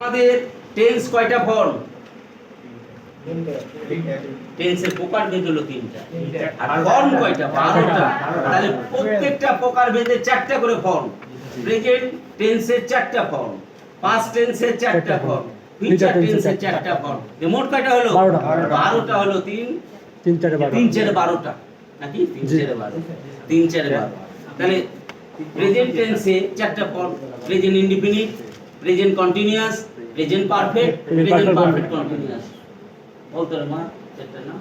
আমাদের টেন্স কয়টা ফর্ম? টেন্সের প্রকার ভেদ হলো তিনটা, আর ফর্ম কয়টা? 12টা। তাহলে প্রত্যেকটা প্রকার ভেদে 4টা করে ফর্ম। প্রেজেন্ট টেন্সের 4টা ফর্ম, পাস্ট টেন্সের 4টা ফর্ম, ফিউচার টেন্সের 4টা ফর্ম। মোট কয়টা হলো? 12টা হলো। 3 4 12টা নাকি? 3 4 12, 3 4 12। তাহলে প্রেজেন্ট টেন্সে 4টা form: present indefinite, present continuous, present perfect, present perfect continuous. বলতো রে মা চারটা না?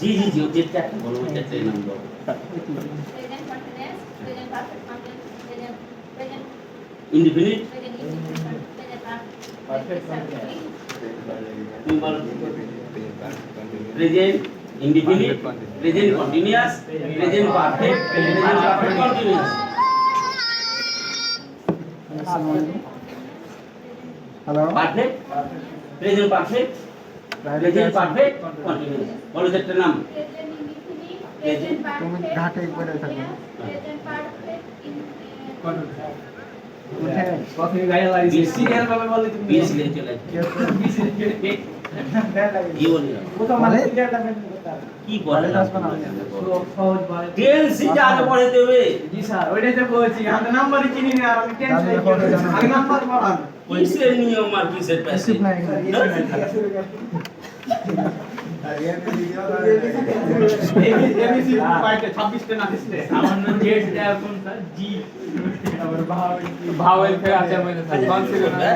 জি জি জি, ওই চারটা বলো, ওই চারটার নাম বলো। Present continuous, present perfect continuous, present indefinite, present perfect তুমি বলো। Present indefinite, present continuous, present perfect, present perfect continuous. Hello, perfect, present perfect, present perfect continuous. বলো চারটার নাম। প্রেজেন্ট ইনডিফিনিট, প্রেজেন্ট তুমি পারফেক্ট, ঘাটে করে থাকো। প্রেজেন্ট পারফেক্ট, উঠে কফি গায়ে লাগিয়ে সিরিয়াল ভাবে বলে তুমি বিএস লিখে চলে কি বলি না? কোথাও মানে সিরিয়ালটা মেনে করতে কি বলে না? সহজ ভাবে টেন্সই যা আগে পড়াইতে হবে। জি স্যার ওইটাই তো বলছি আমি নাম্বারই চিনি না আর আমি টেনশন আগে নাম্বার পড়ান কিসের নিয়ম আর কিসের প্যাসেজ? রিসিভ নাই এবিসি পাইতে 26 তে না দিতে আমার নাম জেড দেয়া কোন স্যার জি আবার ভাওয়েল ফের আছে মানে স্যার কোন ছিল না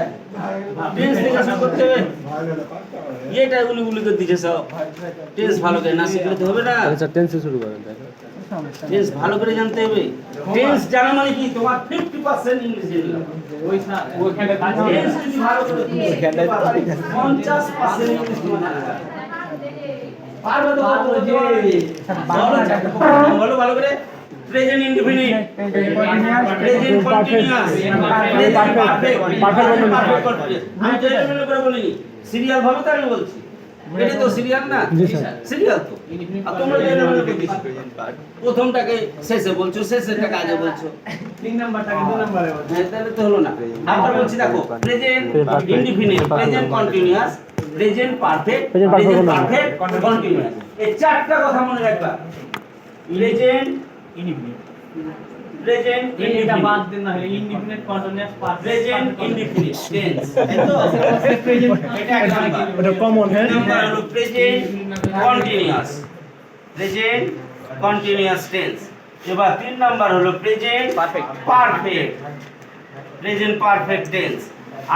টেন্স থেকে শুরু করতে হবে। এটা গুলি করে দিছে সব। টেন্স ভালো করে না শিখলে তো হবে না। আচ্ছা টেন্সে শুরু করেন দেখো। টেন্স ভালো করে জানতে হবে। টেন্স জানা মানে কি? তোমার 50% ইংলিশ জানতে হবে। ওই স্যার ওখানে কাজ টেন্স যদি ভালো করে তুমি 50% ইংলিশ তোমার জানা আছে। পারবে তো বলো যে বলো ভালো করে। Present indefinite, present continuous, present perfect, perfect continuous. আমি জেনারেল করে বলিনি, সিরিয়াল ভাবে তো আমি বলছি। এটা তো সিরিয়াল না? সিরিয়াল তো। আর তোমরা জেনারেল করে দিছো। প্রথমটাকে শেষে বলছো, শেষেরটাকে আগে বলছো। 3 নাম্বারটাকে 2 নাম্বারে বলছি হ্যাঁ, তাহলে তো হলো না। আবার বলছি দেখো, present indefinite, present continuous, present perfect, present perfect continuous. এই চারটা কথা মনে রাখবা। প্রেজেন্ট ইনডিফিনিট প্রেজেন্ট এটা বাদ ইনডিফিনিট, দেন না হলে indefinite continuous present indefinite tense, তাই তো? প্রেজেন্ট এটা এক নাম্বার। এটা কমন হ্যাঁ। নাম্বার হলো present continuous, present continuous tense. এবার 3 নাম্বার হলো present perfect, present perfect tense.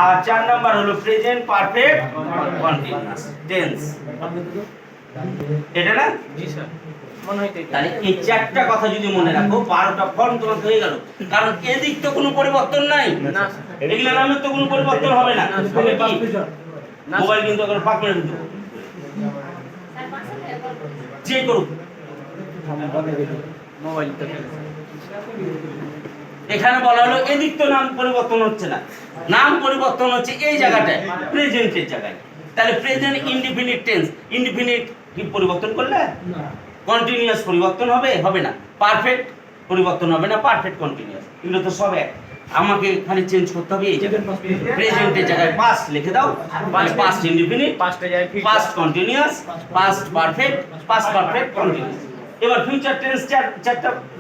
আর 4 নাম্বার হলো প্রেজেন্ট পারফেক্ট কন্টিনিউয়াস টেন্স। এটা না? জি স্যার মনে হইতে তাহলে এই 4টা কথা যদি মনে রাখো, 12টা ফর্ম তোমার হয়ে গেল। কারণ এদিক তো কোনো পরিবর্তন নাই, না এগুলা নামের তো কোনো পরিবর্তন হবে না। হবে কি? মোবাইল কিন্তু এখন পাক মেরে দিতে হবে। স্যার পাঁচটা কল করুন। যে করুক, মোবাইল তো এখানে বলা হলো এদিক তো নাম পরিবর্তন হচ্ছে না, নাম পরিবর্তন হচ্ছে এই জায়গাটায়, প্রেজেন্টের জায়গায়। তাহলে প্রেজেন্ট ইনডিফিনিট টেন্স, ইনডিফিনিট কি পরিবর্তন করলে? না কন্টিনিউয়াস পরিবর্তন হবে? হবে না। পারফেক্ট পরিবর্তন হবে না, পারফেক্ট কন্টিনিউয়াস। এগুলো তো সব এক। আমাকে খালি চেঞ্জ করতে হবে এই জায়গায়। প্রেজেন্টের জায়গায় পাস্ট লিখে দাও, পাস্ট ইনডিফিনিট, পাঁচটা যায় past continuous, past perfect, past perfect continuous. এবার ফিউচার টেন্স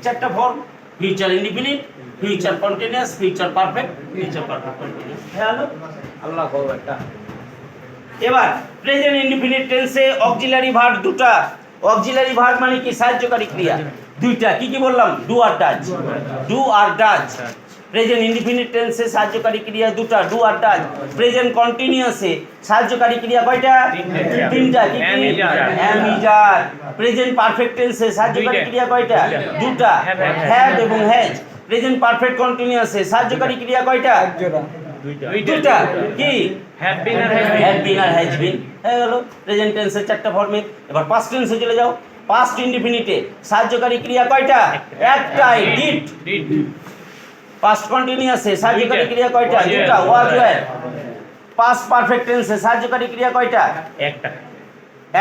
চারটা form: future indefinite, future continuous, future perfect, future perfect continuous. Hello, আল্লাহ কও একটা এবার প্রেজেন্ট ইনডিফিনিট টেন্সে অক্সিলারি ভার্ব দুটো। অক্সিলারি ভার্ব মানে কি? সাহায্যকারী ক্রিয়া দুইটা। কি কি বললাম? ডু আর ডাজ, ডু আর ডাজ। প্রেজেন্ট ইনডিফিনিট টেন্সে সাহায্যকারী ক্রিয়া দুটো, ডু আর ডাজ। প্রেজেন্ট কন্টিনিউয়াসে সাহায্যকারী ক্রিয়া কয়টা? তিনটা। কি কি? Have, is, are. Present perfect টেন্সে সাহায্যকারী ক্রিয়া কয়টা? দুটো, হ্যাভ এবং হ্যাজ। প্রেজেন্ট পারফেক্ট কন্টিনিউয়াসে সাহায্যকারী ক্রিয়া কয়টা? দুটো। কি? হ্যাভ বিন আর হ্যাভ বিন আর হ্যাজ বিন। হয়ে গেল প্রেজেন্ট টেন্সের 4টা ফর্মে। এবার পাস্ট টেন্সে চলে যাও। পাস্ট ইনডিফিনিটে সাহায্যকারী ক্রিয়া কয়টা? একটাই, ডিড। পাস্ট কন্টিনিউয়াসে সাহায্যকারী ক্রিয়া কয়টা? দুটো, ওয়াজ, ওয়্যার। পাস্ট পারফেক্ট টেন্সে সাহায্যকারী ক্রিয়া কয়টা? একটা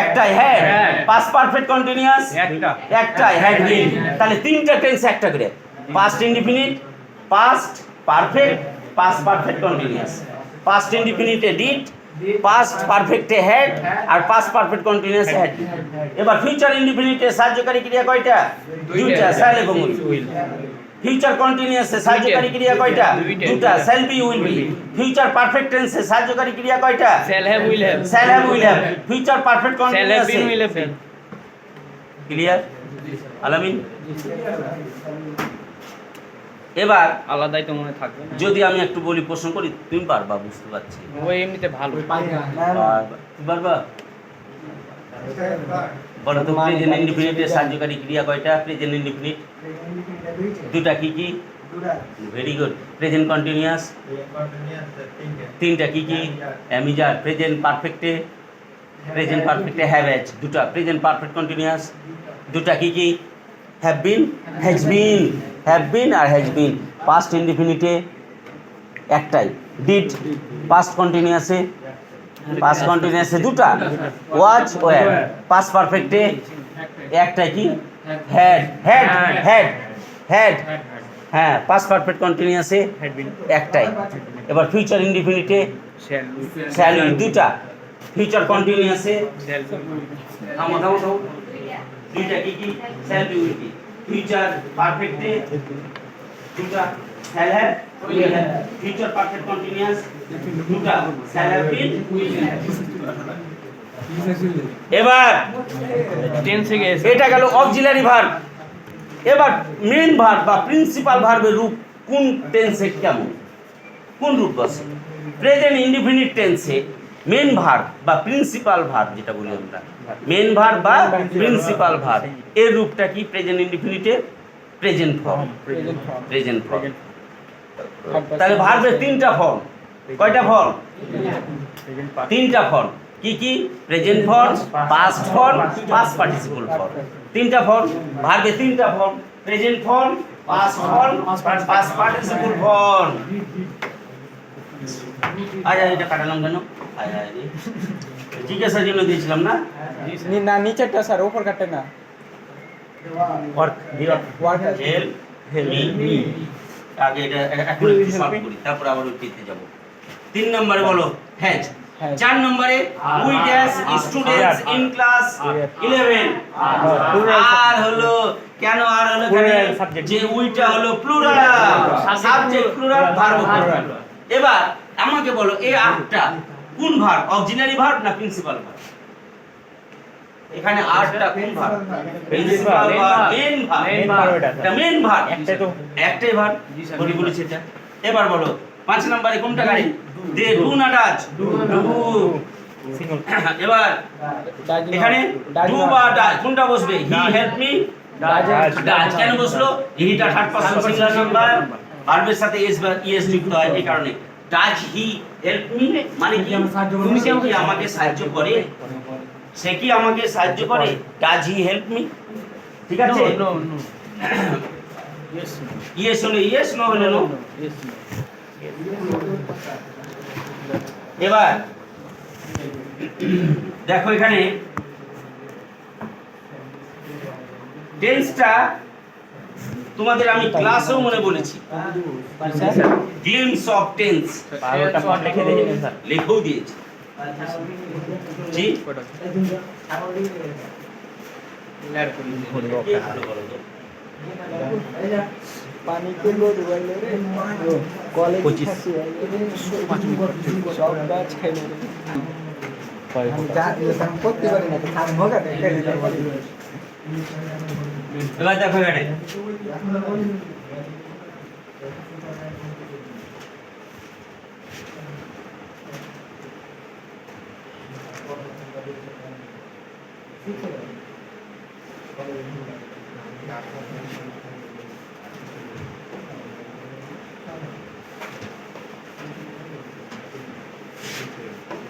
একটাই, হ্যাড। পাস্ট পারফেক্ট কন্টিনিউয়াস একটা একটাই, হ্যাড বিন। তাহলে 3টা টেন্স একটা করে: past indefinite, past perfect past perfect continuous past ইনডিফিনিটে ডিড পাস্ট পারফেক্টে হ্যাড আর পাস্ট পারফেক্ট কন্টিনিউয়াস হ্যাড এবার ফিউচার ইনডিফিনিটে সাহায্যকারী ক্রিয়া কয়টা দুইটা শ্যাল এবং উইল ফিউচার কন্টিনিউয়াসে সাহায্যকারী ক্রিয়া কয়টা দুটা shall be will be future perfect টেন্সে সাহায্যকারী ক্রিয়া কয়টা Shall have, will have. Shall have will have future perfect Shall have been, কন্টিনিউয়াসে will have been. Clear Alamin এবার আলাদাই তো মনে থাকবে না। যদি আমি একটু বলি প্রশ্ন করি তুমি পারবা বুঝতে পারছি ওই এমনিতে ভালো। পারবা বলো তো প্রেজেন্ট ইনডিফিনিটের সাহায্যকারী ক্রিয়া কয়টা প্রেজেন্ট ইনডিফিনিট দুটা কি কি ভেরি গুড প্রেজেন্ট কন্টিনিউয়াস তিনটা কি কি অ্যামিজার প্রেজেন্ট পারফেক্টে হ্যাভ হ্যাজ দুটা প্রেজেন্ট পারফেক্ট কন্টিনিউয়াস দুটা কি কি হ্যাভ বিন আর হ্যাজ বিন পাস্ট ইনডিফিনিটে একটাই ডিড পাস্ট কন্টিনিউয়াসে দুটা ওয়াজ ওয়্যার পাস্ট পারফেক্টে একটাই কি হ্যাড হ্যাঁ পাস্ট পারফেক্ট কন্টিনিউয়াসে একটাই এবার ফিউচার ইনডিফিনিটে শ্যাল উইল দুটা ফিউচার কন্টিনিউয়াসে থামো দুইটা কি কি shall be will be future পারফেক্টে দুটা shall have will have future perfect continuous দুটা shall have been will have এবার টেন্সে গেছে। এটা গেল অক্সিলারি ভার্ব এবার মেন ভার্ব বা প্রিন্সিপাল ভার্বের রূপ কোন টেন্সে কেমন কোন রূপ বসে প্রেজেন্ট ইনডিফিনিট টেন্সে মেন ভার্ব বা প্রিন্সিপাল ভার্ব যেটা বলি আমরা মেন ভার্ব বা প্রিন্সিপাল ভার্ব এর রূপটা কি প্রেজেন্ট ইনডিফিনিটে প্রেজেন্ট ফর্ম তাহলে ভার্বের তিনটা ফর্ম কয়টা ফর্ম তিনটা ফর্ম কি কি present form past form past participle form তিনটা ফর্ম ভার্বে তিনটা form present form past form past participle form আজ এটা কাটালাম কেন জিজ্ঞাসার জন্য দিয়েছিলাম না না নিচেরটা স্যার উপর কাটে না ওয়ার্ক হেল্প মি আগে এটা এখন একটু সলভ করি তারপর আবার উঠিতে যাব 3 নম্বরে বলো হ্যাজ 4 নম্বরে we dash students in class 11 আর হলো কেন আর হলো যে উইটা হলো plural subject plural verb plural এবার আমাকে বলো এই আটটা কোন ভার্ব অক্সিলারি ভার্ব না প্রিন্সিপাল ভার্ব এখানে আটটা কোন verb principal verb main verb এটা মেইন ভার্ব একটাই ভার্ব বলেছি এটা এবার বলো 5 নম্বরে কোনটা গাড়ি দে ডু না ডাচ ডু এবার এখানে ডু বা ডাচ কোনটা বসবে হি হেল্প মি ডাচ কেন বসলো হিটা থার্ড পারসন সিঙ্গুলার নাম্বার ভার্বের সাথে এস বা ইএস যুক্ত হয় এই কারণে ডাচ হি হেল্প মি মানে কি তুমি কি আমাকে সাহায্য করে সে কি আমাকে সাহায্য করে ডাচ হি হেল্প মি ঠিক আছে নো ইয়েস হলে ইয়েস নো হলে নো এবার দেখো এখানে টেন্সটা তোমাদের আমি ক্লাসেও মনে বলেছি গ্লিমস অফ টেন্স লিখেও দিয়েছি জি पानी के लोड वाले रे कॉलेज 25 सब बैच खेले हम जा ये संपत्ति वाले ना तो काम होगा तो खेले এবার দেখো এখানে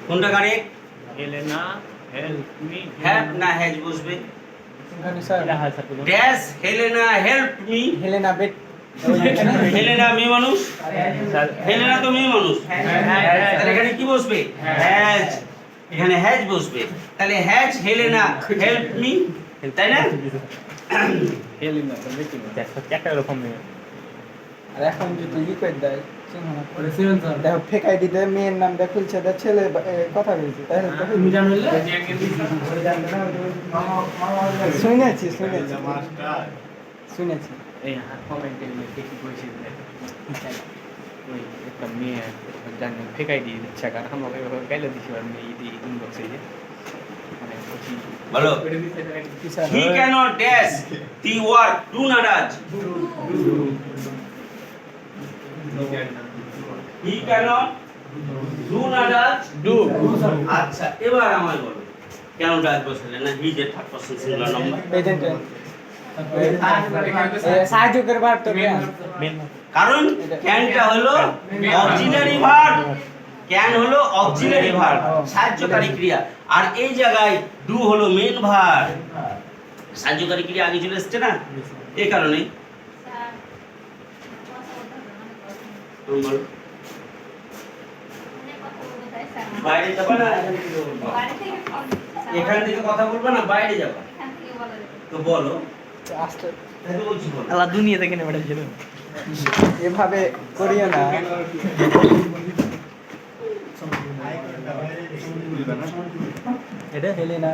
কোনটা correct Helena help me have না হ্যাজ বসবে sir dash Helena help me Helena बेट হেলেনা মেয়ে মানুষ হেলেনা তো মেয়ে মানুষ তাহলে এখানে কি বসবে হ্যাজ এখানে হ্যাজ বসবে তাহলে হ্যাজ হেলেনা হেল্প মি তাই না হেলেনা তো দেখি একটা রকম নেই আর এখন যদি ই করে দেয় চিহ্ন না করে। ওরে সিজন স্যার দেখো ফেক আইডিতে মেয়ের নামটা খুলছে তার ছেলে কথা বলছে তাই না? তুমি জানো না শুনেছি শুনেছি এই কমেন্টে দেখি কইছি ওই একটা মেয়ে জানি ফেকাই দিয়ে দিচ্ছে কারণ আমাকে গাইলে দিছি আর মেয়ে দি ইনবক্সে যে মানে বলছি বলো he cannot dash the work do নারাজ he cannot do নারাজ do আচ্ছা এবার আমায় বলো কেন ডাক বসালে না হি যে third person singular number present সাহায্য করবার তো কারণ ক্যানটা হলো অক্সিলারি ভার্ব ক্যান হলো অক্সিলারি ভার্ব সাহায্যকারী ক্রিয়া আর এই জায়গায় ডু হলো মেইন ভার্ব সাহায্যকারী ক্রিয়া আগে চলে এসেছে না এই কারণে স্যার কথা বলতে হবে না তুমি বলো অনেক কথা বলতে চাই স্যার বাইরে যাবা না এখান থেকে বলবা? বাড়ি থেকে ফোন এখান থেকে কথা বলবা না বাইরে যাবা এখান থেকে বলা যাবে তো বলো আস্তে তাহলে বলছি বলো আল্লাহ দুনিয়া থেকে নেমে ছিল এভাবে করিও না এটা হেলে না